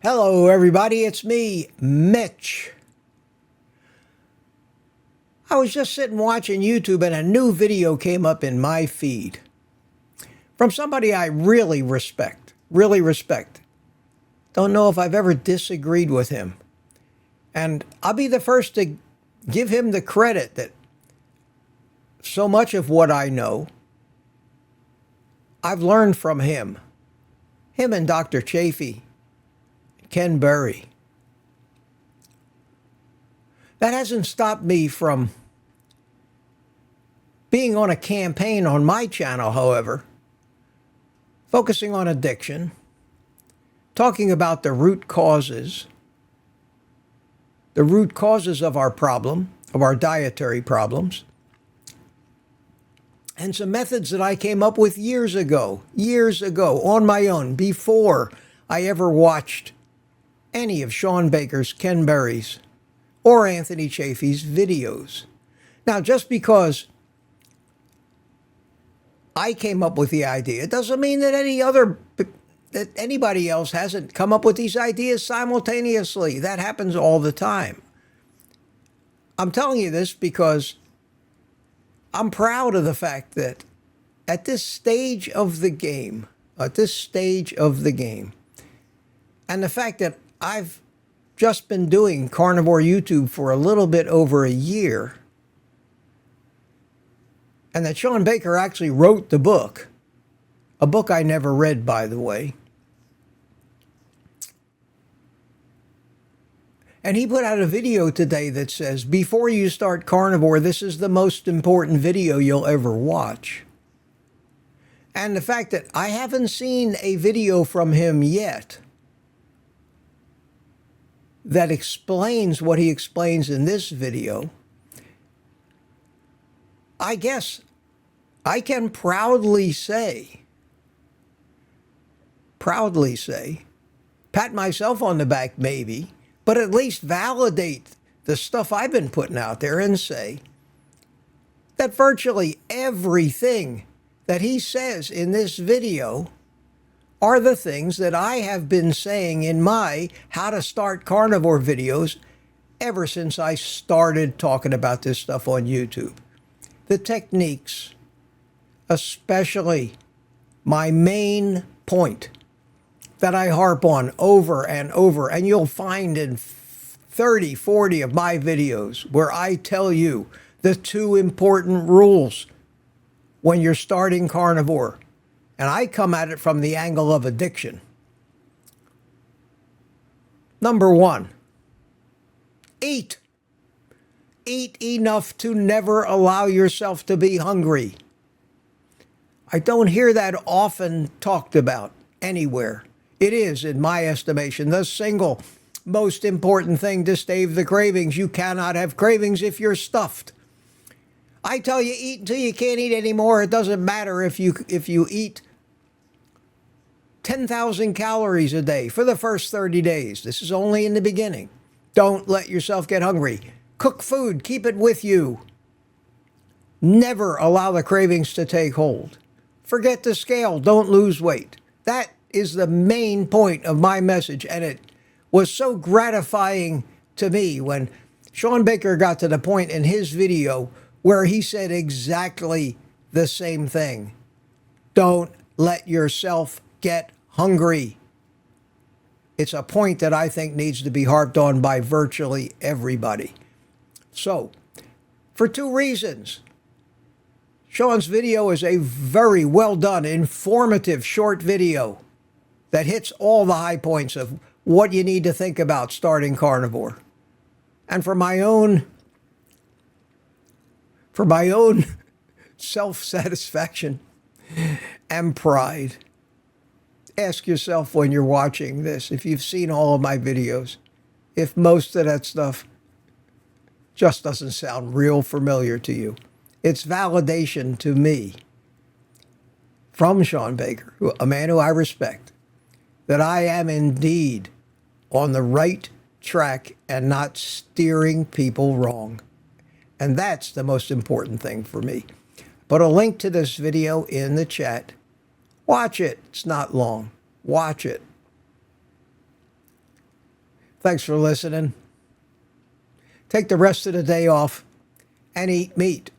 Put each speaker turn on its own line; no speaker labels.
Hello, everybody. It's me, Mitch. I was just sitting watching YouTube and a new video came up in my feed from somebody I really respect. Really respect. Don't know if I've ever disagreed with him. And I'll be the first to give him the credit that so much of what I know, I've learned from him. Him and Dr. Chafee, Ken Berry. That hasn't stopped me from being on a campaign on my channel, however, focusing on addiction, talking about the root causes of our problem, of our dietary problems, and some methods that I came up with years ago, on my own, before I ever watched any of Shawn Baker's, Ken Berry's, or Anthony Chafee's videos. Now, just because I came up with the idea doesn't mean that anybody else hasn't come up with these ideas simultaneously. That happens all the time. I'm telling you this because I'm proud of the fact that at this stage of the game, and the fact that I've just been doing Carnivore YouTube for a little bit over a year, and that Shawn Baker actually wrote the book, a book I never read, by the way. And he put out a video today that says, before you start carnivore, this is the most important video you'll ever watch. And the fact that I haven't seen a video from him yet that explains what he explains in this video, I guess I can proudly say, pat myself on the back maybe, but at least validate the stuff I've been putting out there and say that virtually everything that he says in this video are the things that I have been saying in my How to Start Carnivore videos ever since I started talking about this stuff on YouTube. The techniques, especially my main point that I harp on over and over, and you'll find in 30, 40 of my videos where I tell you the two important rules when you're starting carnivore. And I come at it from the angle of addiction. Number one, eat. Eat enough to never allow yourself to be hungry. I don't hear that often talked about anywhere. It is, in my estimation, the single most important thing to stave the cravings. You cannot have cravings if you're stuffed. I tell you, eat until you can't eat anymore. It doesn't matter if you eat 10,000 calories a day for the first 30 days. This is only in the beginning. Don't let yourself get hungry. Cook food. Keep it with you. Never allow the cravings to take hold. Forget the scale. Don't lose weight. That is the main point of my message, and it was so gratifying to me when Shawn Baker got to the point in his video where he said exactly the same thing. Don't let yourself get hungry. It's a point that I think needs to be harped on by virtually everybody. So, for two reasons, Shawn's video is a very well done, informative, short video that hits all the high points of what you need to think about starting carnivore. And for my own self-satisfaction and pride, ask yourself when you're watching this, if you've seen all of my videos, if most of that stuff just doesn't sound real familiar to you. It's validation to me from Shawn Baker, a man who I respect, that I am indeed on the right track and not steering people wrong. And that's the most important thing for me. Put a link to this video in the chat. Watch it. It's not long. Watch it. Thanks for listening. Take the rest of the day off and eat meat.